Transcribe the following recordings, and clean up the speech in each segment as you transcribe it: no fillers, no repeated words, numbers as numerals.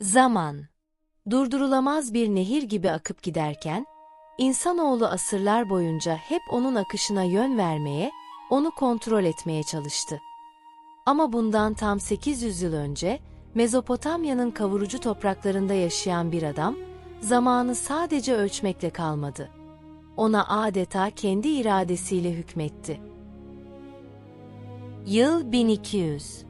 Zaman, durdurulamaz bir nehir gibi akıp giderken, insanoğlu asırlar boyunca hep onun akışına yön vermeye, onu kontrol etmeye çalıştı. Ama bundan tam 800 yıl önce, Mezopotamya'nın kavurucu topraklarında yaşayan bir adam, zamanı sadece ölçmekle kalmadı. Ona adeta kendi iradesiyle hükmetti. Yıl 1200.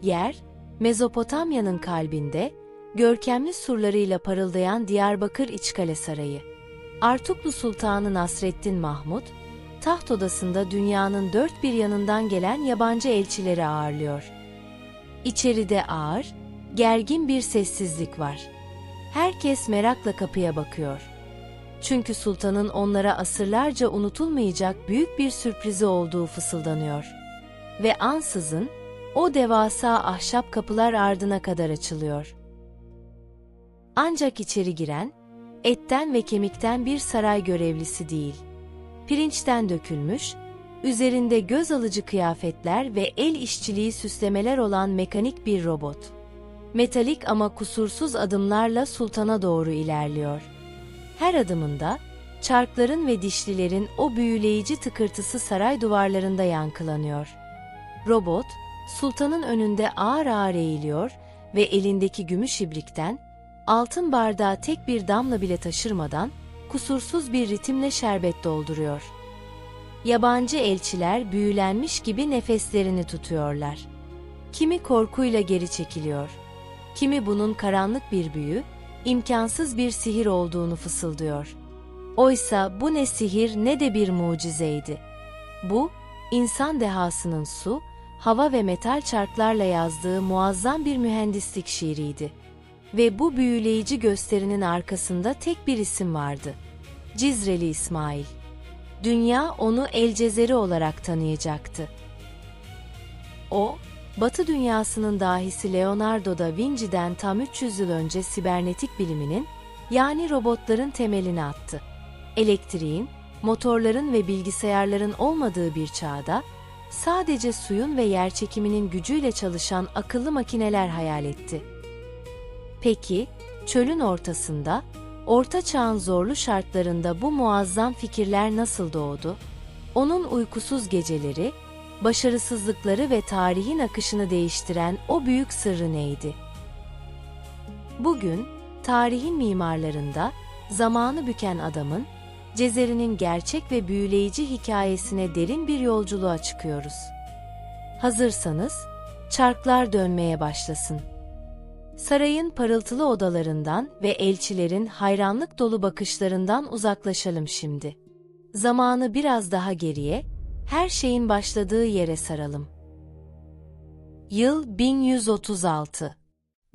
Yer, Mezopotamya'nın kalbinde, görkemli surlarıyla parıldayan Diyarbakır İçkale Sarayı. Artuklu Sultanı Nasreddin Mahmud, taht odasında dünyanın dört bir yanından gelen yabancı elçileri ağırlıyor. İçeride ağır, gergin bir sessizlik var. Herkes merakla kapıya bakıyor. Çünkü sultanın onlara asırlarca unutulmayacak büyük bir sürprizi olduğu fısıldanıyor. Ve ansızın, o devasa ahşap kapılar ardına kadar açılıyor. Ancak içeri giren, etten ve kemikten bir saray görevlisi değil. Pirinçten dökülmüş, üzerinde göz alıcı kıyafetler ve el işçiliği süslemeler olan mekanik bir robot. Metalik ama kusursuz adımlarla sultana doğru ilerliyor. Her adımında, çarkların ve dişlilerin o büyüleyici tıkırtısı saray duvarlarında yankılanıyor. Robot, sultanın önünde ağır ağır eğiliyor ve elindeki gümüş ibrikten, altın bardağı tek bir damla bile taşırmadan, kusursuz bir ritimle şerbet dolduruyor. Yabancı elçiler büyülenmiş gibi nefeslerini tutuyorlar. Kimi korkuyla geri çekiliyor, kimi bunun karanlık bir büyü, imkansız bir sihir olduğunu fısıldıyor. Oysa bu ne sihir ne de bir mucizeydi. Bu, insan dehasının su, hava ve metal çarklarla yazdığı muazzam bir mühendislik şiiriydi. Ve bu büyüleyici gösterinin arkasında tek bir isim vardı. Cizreli İsmail. Dünya onu El Cezeri olarak tanıyacaktı. O, Batı dünyasının dahisi Leonardo da Vinci'den tam 300 yıl önce sibernetik biliminin, yani robotların temelini attı. Elektriğin, motorların ve bilgisayarların olmadığı bir çağda, sadece suyun ve yerçekiminin gücüyle çalışan akıllı makineler hayal etti. Peki, çölün ortasında, Orta Çağ'ın zorlu şartlarında bu muazzam fikirler nasıl doğdu? Onun uykusuz geceleri, başarısızlıkları ve tarihin akışını değiştiren o büyük sırrı neydi? Bugün, tarihin mimarlarında, zamanı büken adamın, Cezeri'nin gerçek ve büyüleyici hikayesine derin bir yolculuğa çıkıyoruz. Hazırsanız, çarklar dönmeye başlasın. Sarayın parıltılı odalarından ve elçilerin hayranlık dolu bakışlarından uzaklaşalım şimdi. Zamanı biraz daha geriye, her şeyin başladığı yere saralım. Yıl 1136.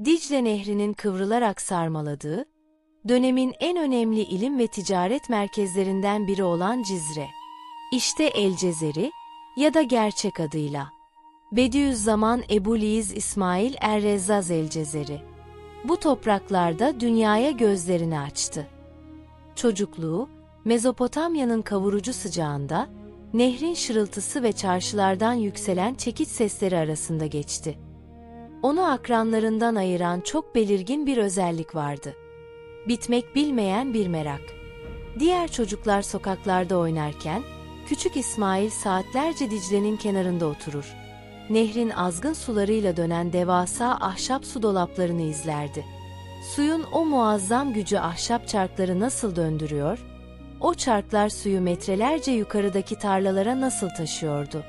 Dicle Nehri'nin kıvrılarak sarmaladığı, dönemin en önemli ilim ve ticaret merkezlerinden biri olan Cizre. İşte El Cezeri ya da gerçek adıyla Bediüzzaman Ebu'l-İz İsmail Er-Rezzaz El Cezeri. Bu topraklarda dünyaya gözlerini açtı. Çocukluğu, Mezopotamya'nın kavurucu sıcağında, nehrin şırıltısı ve çarşılardan yükselen çekiç sesleri arasında geçti. Onu akranlarından ayıran çok belirgin bir özellik vardı. Bitmek bilmeyen bir merak. Diğer çocuklar sokaklarda oynarken, küçük İsmail saatlerce Dicle'nin kenarında oturur. Nehrin azgın sularıyla dönen devasa ahşap su dolaplarını izlerdi. Suyun o muazzam gücü ahşap çarkları nasıl döndürüyor, o çarklar suyu metrelerce yukarıdaki tarlalara nasıl taşıyordu?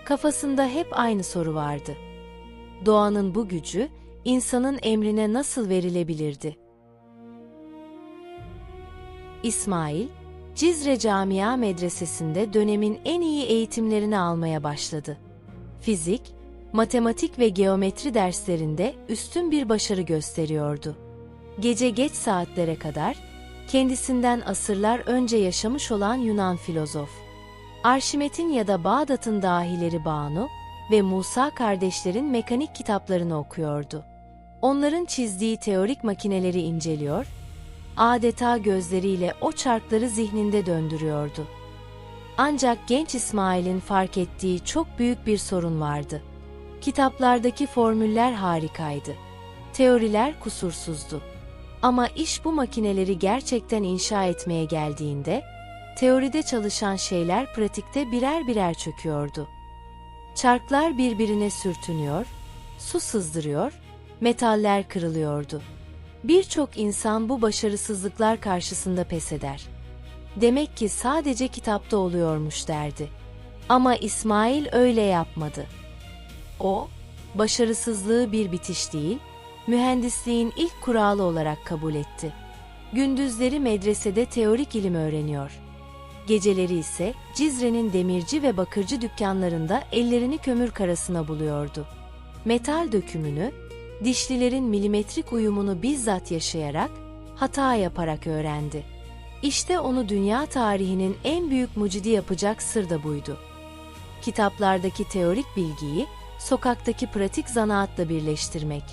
Kafasında hep aynı soru vardı. Doğanın bu gücü, insanın emrine nasıl verilebilirdi? İsmail, Cizre Camia Medresesi'nde dönemin en iyi eğitimlerini almaya başladı. Fizik, matematik ve geometri derslerinde üstün bir başarı gösteriyordu. Gece geç saatlere kadar, kendisinden asırlar önce yaşamış olan Yunan filozof, Arşimet'in ya da Bağdat'ın dahileri Banu ve Musa kardeşlerin mekanik kitaplarını okuyordu. Onların çizdiği teorik makineleri inceliyor, adeta gözleriyle o çarkları zihninde döndürüyordu. Ancak genç İsmail'in fark ettiği çok büyük bir sorun vardı. Kitaplardaki formüller harikaydı. Teoriler kusursuzdu. Ama iş bu makineleri gerçekten inşa etmeye geldiğinde, teoride çalışan şeyler pratikte birer birer çöküyordu. Çarklar birbirine sürtünüyor, su sızdırıyor, metaller kırılıyordu. Birçok insan bu başarısızlıklar karşısında pes eder. Demek ki sadece kitapta oluyormuş derdi. Ama İsmail öyle yapmadı. O, başarısızlığı bir bitiş değil, mühendisliğin ilk kuralı olarak kabul etti. Gündüzleri medresede teorik ilim öğreniyor. Geceleri ise Cizre'nin demirci ve bakırcı dükkanlarında ellerini kömür karasına buluyordu. Metal dökümünü, dişlilerin milimetrik uyumunu bizzat yaşayarak, hata yaparak öğrendi. İşte onu dünya tarihinin en büyük mucidi yapacak sır da buydu. Kitaplardaki teorik bilgiyi, sokaktaki pratik zanaatla birleştirmek.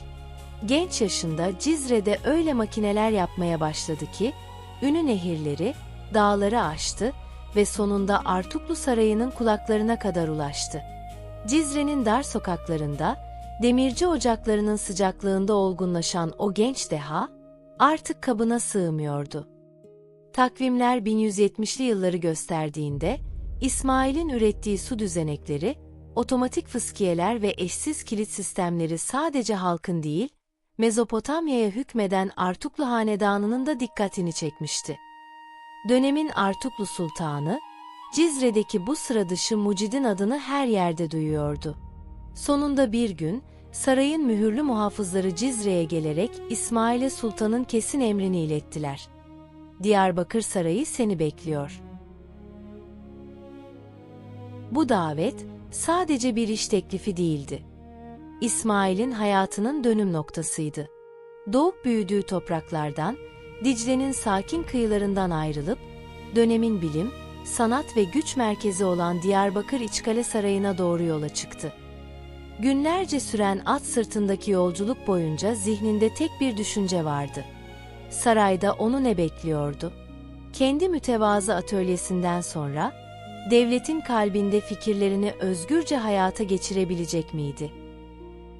Genç yaşında Cizre'de öyle makineler yapmaya başladı ki, ünü nehirleri, dağları aştı ve sonunda Artuklu Sarayı'nın kulaklarına kadar ulaştı. Cizre'nin dar sokaklarında, demirci ocaklarının sıcaklığında olgunlaşan o genç deha, artık kabına sığmıyordu. Takvimler 1170'li yılları gösterdiğinde, İsmail'in ürettiği su düzenekleri, otomatik fıskiyeler ve eşsiz kilit sistemleri sadece halkın değil, Mezopotamya'ya hükmeden Artuklu Hanedanı'nın da dikkatini çekmişti. Dönemin Artuklu Sultanı, Cizre'deki bu sıradışı mucidin adını her yerde duyuyordu. Sonunda bir gün, sarayın mühürlü muhafızları Cizre'ye gelerek İsmail'e sultanın kesin emrini ilettiler. Diyarbakır Sarayı seni bekliyor. Bu davet sadece bir iş teklifi değildi. İsmail'in hayatının dönüm noktasıydı. Doğup büyüdüğü topraklardan, Dicle'nin sakin kıyılarından ayrılıp, dönemin bilim, sanat ve güç merkezi olan Diyarbakır İçkale Sarayı'na doğru yola çıktı. Günlerce süren at sırtındaki yolculuk boyunca zihninde tek bir düşünce vardı. Sarayda onu ne bekliyordu? Kendi mütevazı atölyesinden sonra, devletin kalbinde fikirlerini özgürce hayata geçirebilecek miydi?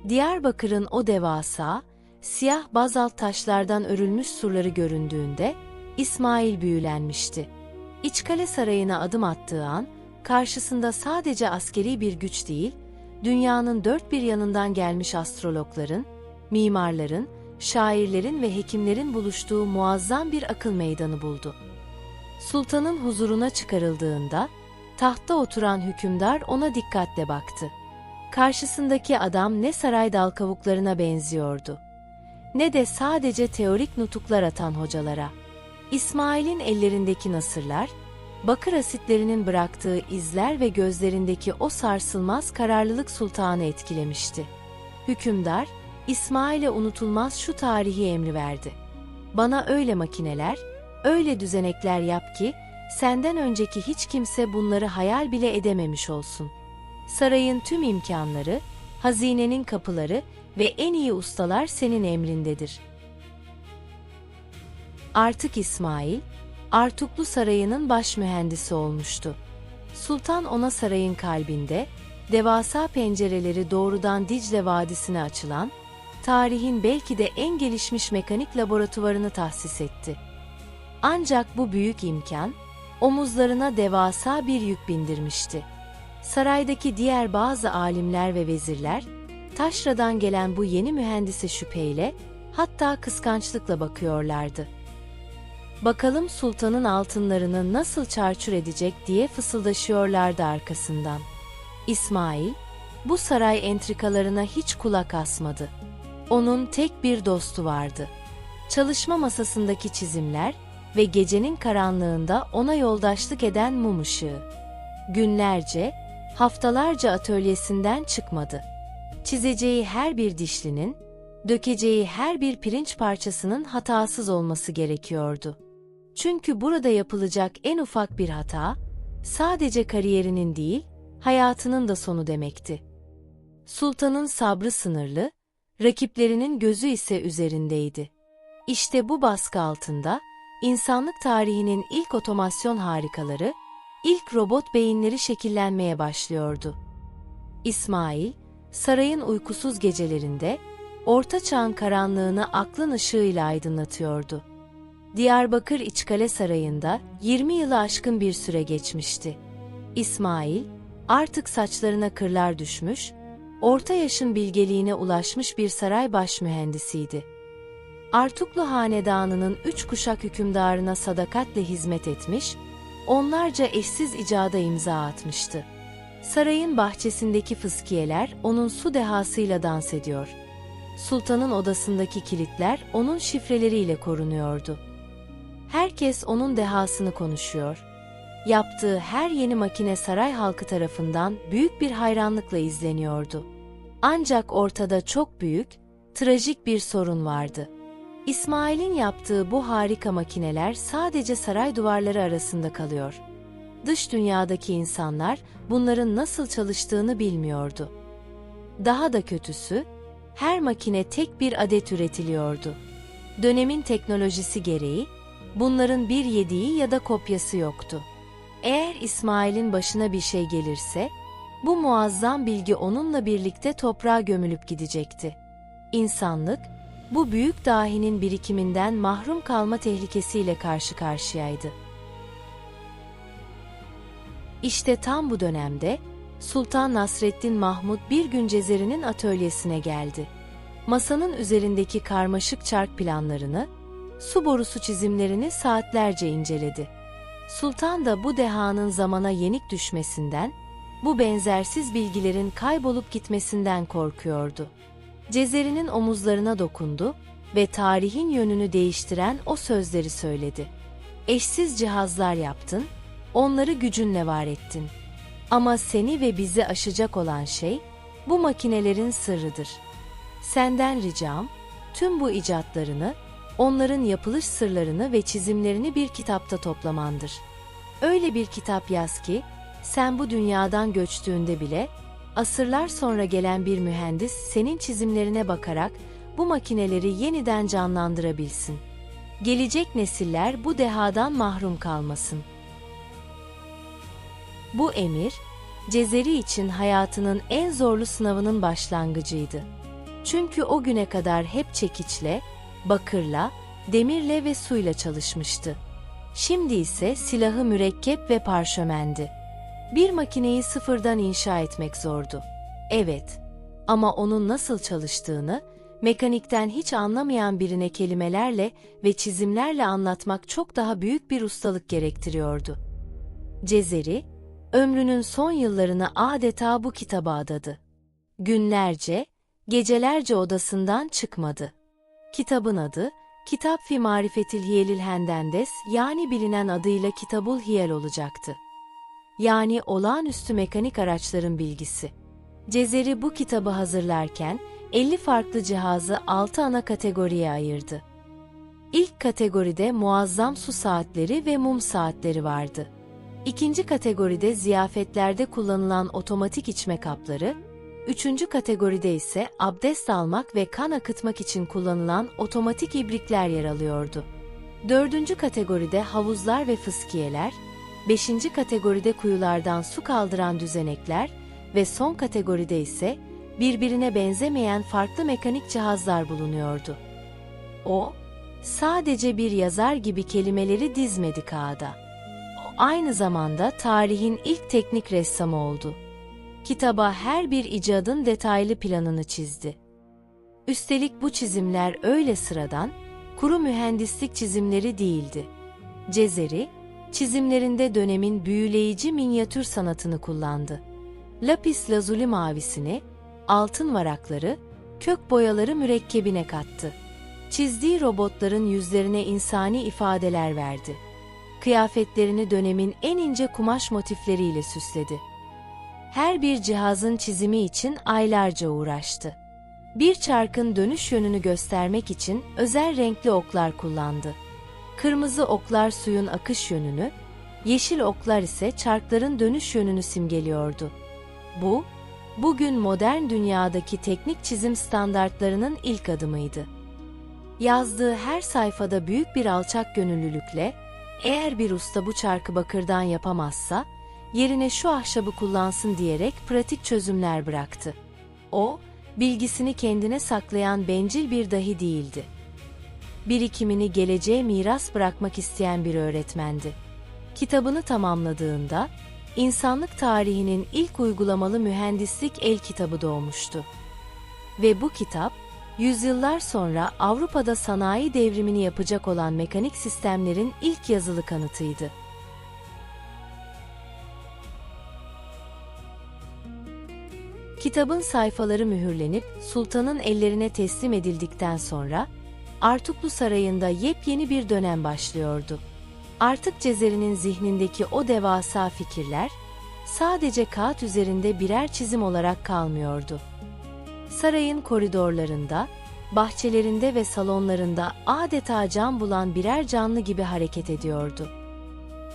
Diyarbakır'ın o devasa, siyah bazalt taşlardan örülmüş surları göründüğünde, İsmail büyülenmişti. İçkale Sarayı'na adım attığı an, karşısında sadece askeri bir güç değil, dünyanın dört bir yanından gelmiş astrologların, mimarların, şairlerin ve hekimlerin buluştuğu muazzam bir akıl meydanı buldu. Sultanın huzuruna çıkarıldığında, tahtta oturan hükümdar ona dikkatle baktı. Karşısındaki adam ne saray dal kavuklarına benziyordu, ne de sadece teorik nutuklar atan hocalara. İsmail'in ellerindeki nasırlar, bakır asitlerinin bıraktığı izler ve gözlerindeki o sarsılmaz kararlılık sultanı etkilemişti. Hükümdar, İsmail'e unutulmaz şu tarihi emri verdi. Bana öyle makineler, öyle düzenekler yap ki, senden önceki hiç kimse bunları hayal bile edememiş olsun. Sarayın tüm imkanları, hazinenin kapıları ve en iyi ustalar senin emrindedir. Artık İsmail, Artuklu Sarayı'nın baş mühendisi olmuştu. Sultan ona sarayın kalbinde, devasa pencereleri doğrudan Dicle Vadisi'ne açılan, tarihin belki de en gelişmiş mekanik laboratuvarını tahsis etti. Ancak bu büyük imkan, omuzlarına devasa bir yük bindirmişti. Saraydaki diğer bazı alimler ve vezirler, taşradan gelen bu yeni mühendise şüpheyle, hatta kıskançlıkla bakıyorlardı. Bakalım sultanın altınlarını nasıl çarçur edecek diye fısıldaşıyorlardı arkasından. İsmail, bu saray entrikalarına hiç kulak asmadı. Onun tek bir dostu vardı. Çalışma masasındaki çizimler ve gecenin karanlığında ona yoldaşlık eden mum ışığı. Günlerce, haftalarca atölyesinden çıkmadı. Çizeceği her bir dişlinin, dökeceği her bir pirinç parçasının hatasız olması gerekiyordu. Çünkü burada yapılacak en ufak bir hata, sadece kariyerinin değil, hayatının da sonu demekti. Sultanın sabrı sınırlı, rakiplerinin gözü ise üzerindeydi. İşte bu baskı altında, insanlık tarihinin ilk otomasyon harikaları, ilk robot beyinleri şekillenmeye başlıyordu. İsmail, sarayın uykusuz gecelerinde, Orta Çağ'ın karanlığını aklın ışığıyla aydınlatıyordu. Diyarbakır İçkale Sarayı'nda 20 yılı aşkın bir süre geçmişti. İsmail, artık saçlarına kırlar düşmüş, orta yaşın bilgeliğine ulaşmış bir saray baş mühendisiydi. Artuklu Hanedanı'nın 3 kuşak hükümdarına sadakatle hizmet etmiş, onlarca eşsiz icada imza atmıştı. Sarayın bahçesindeki fıskiyeler onun su dehasıyla dans ediyor. Sultanın odasındaki kilitler onun şifreleriyle korunuyordu. Herkes onun dehasını konuşuyor. Yaptığı her yeni makine saray halkı tarafından büyük bir hayranlıkla izleniyordu. Ancak ortada çok büyük, trajik bir sorun vardı. İsmail'in yaptığı bu harika makineler sadece saray duvarları arasında kalıyor. Dış dünyadaki insanlar bunların nasıl çalıştığını bilmiyordu. Daha da kötüsü, her makine tek bir adet üretiliyordu. Dönemin teknolojisi gereği, bunların bir yediği ya da kopyası yoktu. Eğer İsmail'in başına bir şey gelirse, bu muazzam bilgi onunla birlikte toprağa gömülüp gidecekti. İnsanlık, bu büyük dahinin birikiminden mahrum kalma tehlikesiyle karşı karşıyaydı. İşte tam bu dönemde, Sultan Nasreddin Mahmud bir gün Cezeri'nin atölyesine geldi. Masanın üzerindeki karmaşık çark planlarını, su borusu çizimlerini saatlerce inceledi. Sultan da bu dehanın zamana yenik düşmesinden, bu benzersiz bilgilerin kaybolup gitmesinden korkuyordu. Cezeri'nin omuzlarına dokundu ve tarihin yönünü değiştiren o sözleri söyledi. Eşsiz cihazlar yaptın, onları gücünle var ettin. Ama seni ve bizi aşacak olan şey, bu makinelerin sırrıdır. Senden ricam, tüm bu icatlarını, onların yapılış sırlarını ve çizimlerini bir kitapta toplamandır. Öyle bir kitap yaz ki, sen bu dünyadan göçtüğünde bile, asırlar sonra gelen bir mühendis senin çizimlerine bakarak bu makineleri yeniden canlandırabilsin. Gelecek nesiller bu dehadan mahrum kalmasın. Bu emir, Cezeri için hayatının en zorlu sınavının başlangıcıydı. Çünkü o güne kadar hep çekiçle, bakırla, demirle ve suyla çalışmıştı. Şimdi ise silahı mürekkep ve parşömendi. Bir makineyi sıfırdan inşa etmek zordu. Evet, ama onun nasıl çalıştığını, mekanikten hiç anlamayan birine kelimelerle ve çizimlerle anlatmak çok daha büyük bir ustalık gerektiriyordu. Cezeri, ömrünün son yıllarını adeta bu kitaba adadı. Günlerce, gecelerce odasından çıkmadı. Kitabın adı, Kitap fi Marifetil Hiyelil Hendendes, yani bilinen adıyla Kitabul Hiyel olacaktı. Yani olağanüstü mekanik araçların bilgisi. Cezeri bu kitabı hazırlarken 50 farklı cihazı 6 ana kategoriye ayırdı. İlk kategoride muazzam su saatleri ve mum saatleri vardı. İkinci kategoride ziyafetlerde kullanılan otomatik içme kapları, üçüncü kategoride ise abdest almak ve kan akıtmak için kullanılan otomatik ibrikler yer alıyordu. Dördüncü kategoride havuzlar ve fıskiyeler, beşinci kategoride kuyulardan su kaldıran düzenekler ve son kategoride ise birbirine benzemeyen farklı mekanik cihazlar bulunuyordu. O, sadece bir yazar gibi kelimeleri dizmedi kağıda. O aynı zamanda tarihin ilk teknik ressamı oldu. Kitaba her bir icadın detaylı planını çizdi. Üstelik bu çizimler öyle sıradan, kuru mühendislik çizimleri değildi. Cezeri, çizimlerinde dönemin büyüleyici minyatür sanatını kullandı. Lapis lazuli mavisini, altın varakları, kök boyaları mürekkebine kattı. Çizdiği robotların yüzlerine insani ifadeler verdi. Kıyafetlerini dönemin en ince kumaş motifleriyle süsledi. Her bir cihazın çizimi için aylarca uğraştı. Bir çarkın dönüş yönünü göstermek için özel renkli oklar kullandı. Kırmızı oklar suyun akış yönünü, yeşil oklar ise çarkların dönüş yönünü simgeliyordu. Bu, bugün modern dünyadaki teknik çizim standartlarının ilk adımıydı. Yazdığı her sayfada büyük bir alçak gönüllülükle, eğer bir usta bu çarkı bakırdan yapamazsa, yerine şu ahşabı kullansın diyerek pratik çözümler bıraktı. O, Bilgisini kendine saklayan bencil bir dahi değildi. Birikimini geleceğe miras bırakmak isteyen bir öğretmendi. Kitabını tamamladığında, insanlık tarihinin ilk uygulamalı mühendislik el kitabı doğmuştu. Ve bu kitap, yüzyıllar sonra Avrupa'da sanayi devrimini yapacak olan mekanik sistemlerin ilk yazılı kanıtıydı. Kitabın sayfaları mühürlenip sultanın ellerine teslim edildikten sonra, Artuklu Sarayı'nda yepyeni bir dönem başlıyordu. Artık Cezeri'nin zihnindeki o devasa fikirler, sadece kağıt üzerinde birer çizim olarak kalmıyordu. Sarayın koridorlarında, bahçelerinde ve salonlarında adeta can bulan birer canlı gibi hareket ediyordu.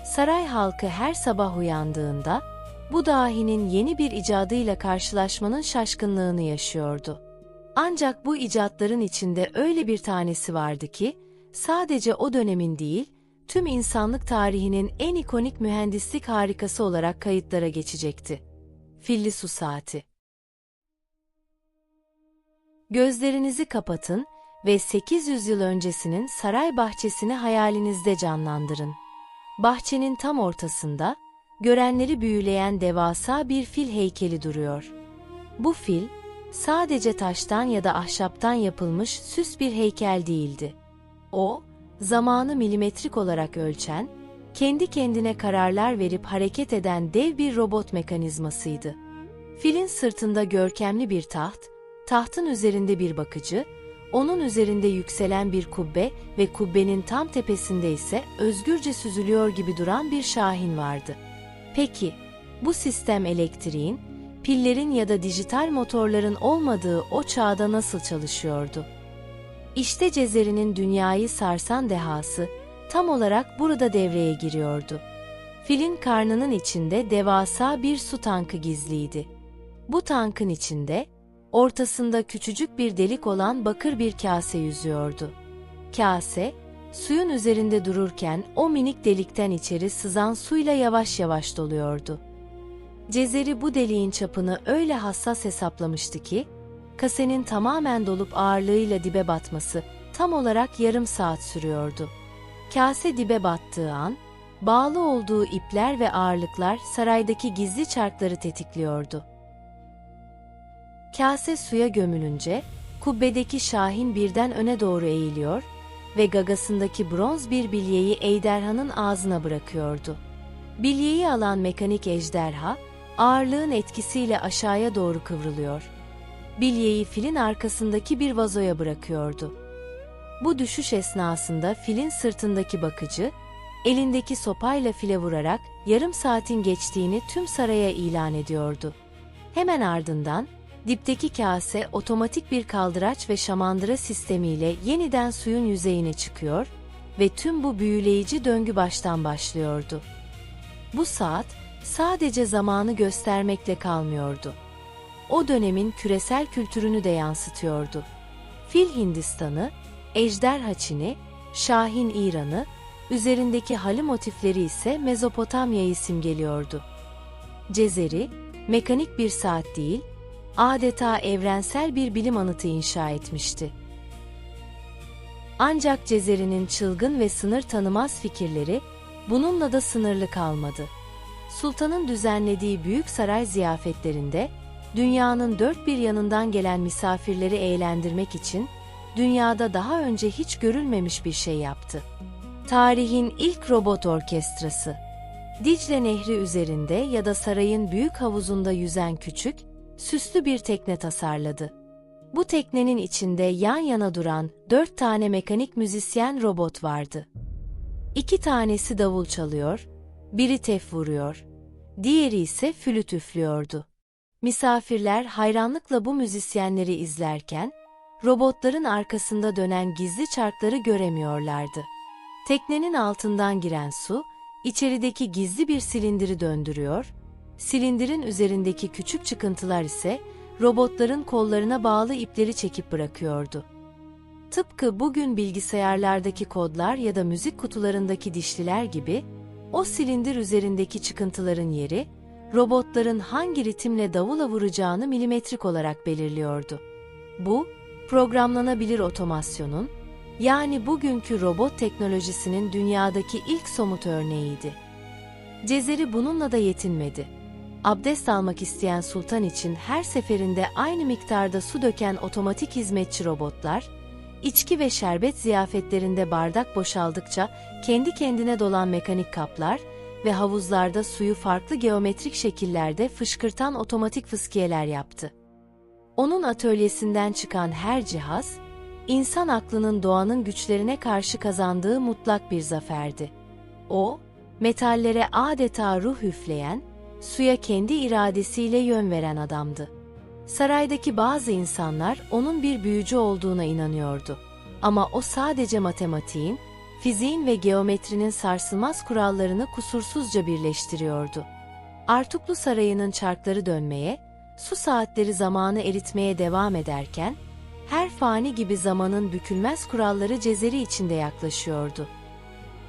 Saray halkı her sabah uyandığında, bu dahinin yeni bir icadıyla karşılaşmanın şaşkınlığını yaşıyordu. Ancak bu icatların içinde öyle bir tanesi vardı ki, sadece o dönemin değil, tüm insanlık tarihinin en ikonik mühendislik harikası olarak kayıtlara geçecekti. Filli su saati. Gözlerinizi kapatın ve 800 yıl öncesinin saray bahçesini hayalinizde canlandırın. Bahçenin tam ortasında, görenleri büyüleyen devasa bir fil heykeli duruyor. Bu fil, sadece taştan ya da ahşaptan yapılmış süs bir heykel değildi. O, zamanı milimetrik olarak ölçen, kendi kendine kararlar verip hareket eden dev bir robot mekanizmasıydı. Filin sırtında görkemli bir taht, tahtın üzerinde bir bakıcı, onun üzerinde yükselen bir kubbe ve kubbenin tam tepesinde ise özgürce süzülüyor gibi duran bir şahin vardı. Peki, bu sistem elektriğin, pillerin ya da dijital motorların olmadığı o çağda nasıl çalışıyordu? İşte Cezeri'nin dünyayı sarsan dehası, tam olarak burada devreye giriyordu. Filin karnının içinde devasa bir su tankı gizliydi. Bu tankın içinde, ortasında küçücük bir delik olan bakır bir kase yüzüyordu. Kase, suyun üzerinde dururken o minik delikten içeri sızan suyla yavaş yavaş doluyordu. Cezeri bu deliğin çapını öyle hassas hesaplamıştı ki, kasenin tamamen dolup ağırlığıyla dibe batması tam olarak yarım saat sürüyordu. Kase dibe battığı an, bağlı olduğu ipler ve ağırlıklar saraydaki gizli çarkları tetikliyordu. Kase suya gömülünce, kubbedeki şahin birden öne doğru eğiliyor ve gagasındaki bronz bir bilyeyi ejderhanın ağzına bırakıyordu. Bilyeyi alan mekanik ejderha, ağırlığın etkisiyle aşağıya doğru kıvrılıyor. Bilyeyi filin arkasındaki bir vazoya bırakıyordu. Bu düşüş esnasında filin sırtındaki bakıcı, elindeki sopayla file vurarak yarım saatin geçtiğini tüm saraya ilan ediyordu. Hemen ardından, dipteki kase otomatik bir kaldıraç ve şamandıra sistemiyle yeniden suyun yüzeyine çıkıyor ve tüm bu büyüleyici döngü baştan başlıyordu. Bu saat sadece zamanı göstermekle kalmıyordu. O dönemin küresel kültürünü de yansıtıyordu. Fil Hindistan'ı, ejderha Çin'i, şahin İran'ı, üzerindeki halı motifleri ise Mezopotamya'yı simgeliyordu. Cezeri, mekanik bir saat değil, adeta evrensel bir bilim anıtı inşa etmişti. Ancak Cezeri'nin çılgın ve sınır tanımaz fikirleri bununla da sınırlı kalmadı. Sultanın düzenlediği büyük saray ziyafetlerinde, dünyanın dört bir yanından gelen misafirleri eğlendirmek için, dünyada daha önce hiç görülmemiş bir şey yaptı. Tarihin ilk robot orkestrası. Dicle Nehri üzerinde ya da sarayın büyük havuzunda yüzen küçük, süslü bir tekne tasarladı. Bu teknenin içinde yan yana duran 4 tane mekanik müzisyen robot vardı. 2 tanesi davul çalıyor, biri tef vuruyor, diğeri ise flüt üflüyordu. Misafirler hayranlıkla bu müzisyenleri izlerken, robotların arkasında dönen gizli çarkları göremiyorlardı. Teknenin altından giren su, içerideki gizli bir silindiri döndürüyor, silindirin üzerindeki küçük çıkıntılar ise robotların kollarına bağlı ipleri çekip bırakıyordu. Tıpkı bugün bilgisayarlardaki kodlar ya da müzik kutularındaki dişliler gibi, o silindir üzerindeki çıkıntıların yeri, robotların hangi ritimle davula vuracağını milimetrik olarak belirliyordu. Bu, programlanabilir otomasyonun, yani bugünkü robot teknolojisinin dünyadaki ilk somut örneğiydi. Cezeri bununla da yetinmedi. Abdest almak isteyen sultan için her seferinde aynı miktarda su döken otomatik hizmetçi robotlar, içki ve şerbet ziyafetlerinde bardak boşaldıkça kendi kendine dolan mekanik kaplar ve havuzlarda suyu farklı geometrik şekillerde fışkırtan otomatik fıskiyeler yaptı. Onun atölyesinden çıkan her cihaz, insan aklının doğanın güçlerine karşı kazandığı mutlak bir zaferdi. O, metallere adeta ruh üfleyen, suya kendi iradesiyle yön veren adamdı. Saraydaki bazı insanlar onun bir büyücü olduğuna inanıyordu. Ama o sadece matematiğin, fiziğin ve geometrinin sarsılmaz kurallarını kusursuzca birleştiriyordu. Artuklu Sarayı'nın çarkları dönmeye, su saatleri zamanı eritmeye devam ederken, her fani gibi zamanın bükülmez kuralları Cezeri içinde yaklaşıyordu.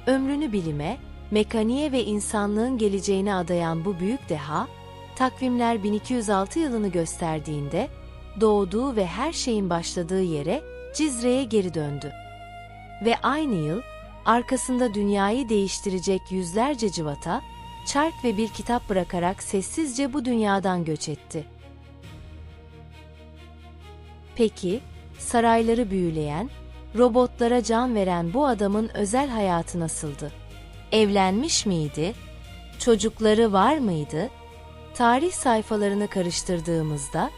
Ömrünü bilime, mekaniğe ve insanlığın geleceğine adayan bu büyük deha, takvimler 1206 yılını gösterdiğinde, doğduğu ve her şeyin başladığı yere, Cizre'ye geri döndü. Ve aynı yıl, arkasında dünyayı değiştirecek yüzlerce cıvata, çark ve bir kitap bırakarak sessizce bu dünyadan göç etti. Peki, sarayları büyüleyen, robotlara can veren bu adamın özel hayatı nasıldı? Evlenmiş miydi? Çocukları var mıydı? Tarih sayfalarını karıştırdığımızda,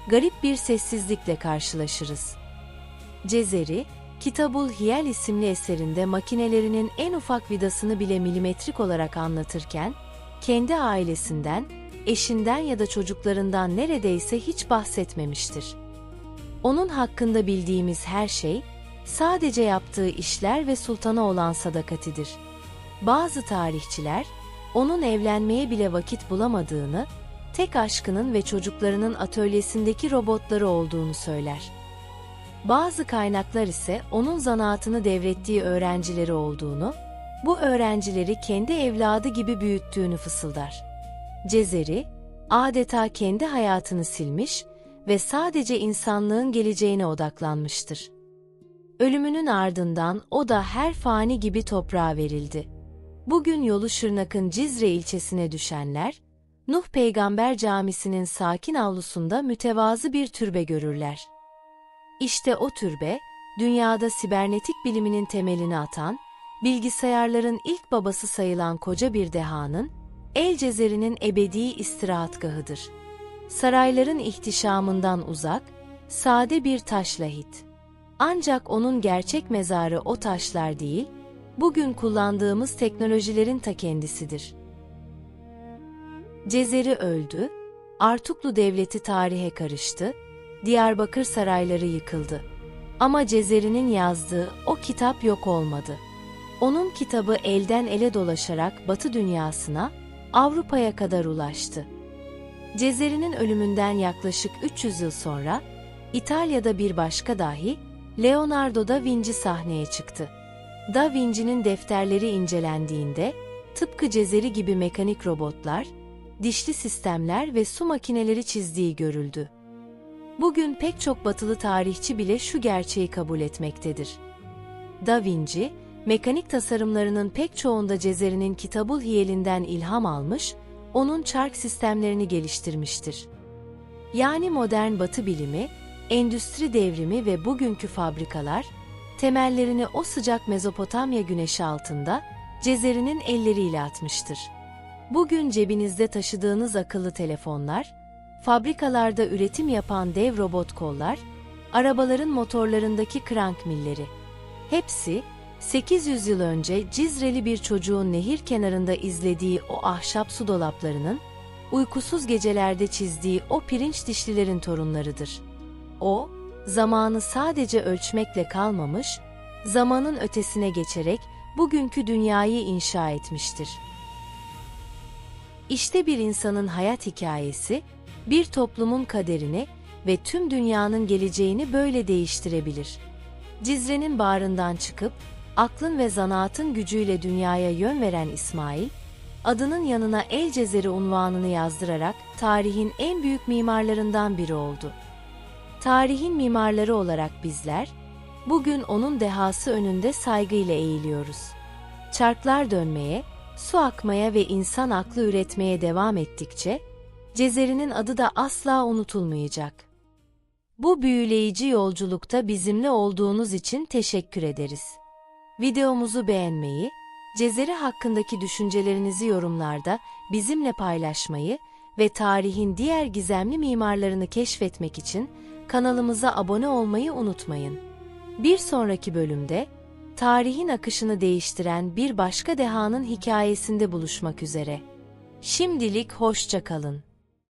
garip bir sessizlikle karşılaşırız. Cezeri, Kitabul Hiyel isimli eserinde makinelerinin en ufak vidasını bile milimetrik olarak anlatırken, kendi ailesinden, eşinden ya da çocuklarından neredeyse hiç bahsetmemiştir. Onun hakkında bildiğimiz her şey, sadece yaptığı işler ve sultana olan sadakatidir. Bazı tarihçiler, onun evlenmeye bile vakit bulamadığını, tek aşkının ve çocuklarının atölyesindeki robotları olduğunu söyler. Bazı kaynaklar ise onun zanaatını devrettiği öğrencileri olduğunu, bu öğrencileri kendi evladı gibi büyüttüğünü fısıldar. Cezeri, adeta kendi hayatını silmiş ve sadece insanlığın geleceğine odaklanmıştır. Ölümünün ardından o da her fani gibi toprağa verildi. Bugün yolu Şırnak'ın Cizre ilçesine düşenler, Nuh Peygamber Camisi'nin sakin avlusunda mütevazı bir türbe görürler. İşte o türbe, dünyada sibernetik biliminin temelini atan, bilgisayarların ilk babası sayılan koca bir dehanın, El Cezeri'nin ebedi istirahatgahıdır. Sarayların ihtişamından uzak, sade bir taş lahit. Ancak onun gerçek mezarı o taşlar değil, bugün kullandığımız teknolojilerin ta kendisidir. Cezeri öldü, Artuklu Devleti tarihe karıştı, Diyarbakır sarayları yıkıldı. Ama Cezeri'nin yazdığı o kitap yok olmadı. Onun kitabı elden ele dolaşarak Batı dünyasına, Avrupa'ya kadar ulaştı. Cezeri'nin ölümünden yaklaşık 300 yıl sonra, İtalya'da bir başka dahi, Leonardo da Vinci sahneye çıktı. Da Vinci'nin defterleri incelendiğinde, tıpkı Cezeri gibi mekanik robotlar, dişli sistemler ve su makineleri çizdiği görüldü. Bugün pek çok batılı tarihçi bile şu gerçeği kabul etmektedir. Da Vinci, mekanik tasarımlarının pek çoğunda Cezeri'nin Kitabul Hiyel'inden ilham almış, onun çark sistemlerini geliştirmiştir. Yani modern Batı bilimi, endüstri devrimi ve bugünkü fabrikalar, temellerini o sıcak Mezopotamya güneşi altında Cezeri'nin elleriyle atmıştır. Bugün cebinizde taşıdığınız akıllı telefonlar, fabrikalarda üretim yapan dev robot kollar, arabaların motorlarındaki krank milleri. Hepsi, 800 yıl önce Cizreli bir çocuğun nehir kenarında izlediği o ahşap su dolaplarının, uykusuz gecelerde çizdiği o pirinç dişlilerin torunlarıdır. O, zamanı sadece ölçmekle kalmamış, zamanın ötesine geçerek bugünkü dünyayı inşa etmiştir. İşte bir insanın hayat hikayesi, bir toplumun kaderini ve tüm dünyanın geleceğini böyle değiştirebilir. Cizre'nin bağrından çıkıp, aklın ve zanaatın gücüyle dünyaya yön veren İsmail, adının yanına El Cezeri unvanını yazdırarak tarihin en büyük mimarlarından biri oldu. Tarihin mimarları olarak bizler, bugün onun dehası önünde saygıyla eğiliyoruz. Çarklar dönmeye, su akmaya ve insan aklı üretmeye devam ettikçe, Cezeri'nin adı da asla unutulmayacak. Bu büyüleyici yolculukta bizimle olduğunuz için teşekkür ederiz. Videomuzu beğenmeyi, Cezeri hakkındaki düşüncelerinizi yorumlarda bizimle paylaşmayı ve tarihin diğer gizemli mimarlarını keşfetmek için kanalımıza abone olmayı unutmayın. Bir sonraki bölümde, tarihin akışını değiştiren bir başka dehanın hikayesinde buluşmak üzere. Şimdilik hoşça kalın.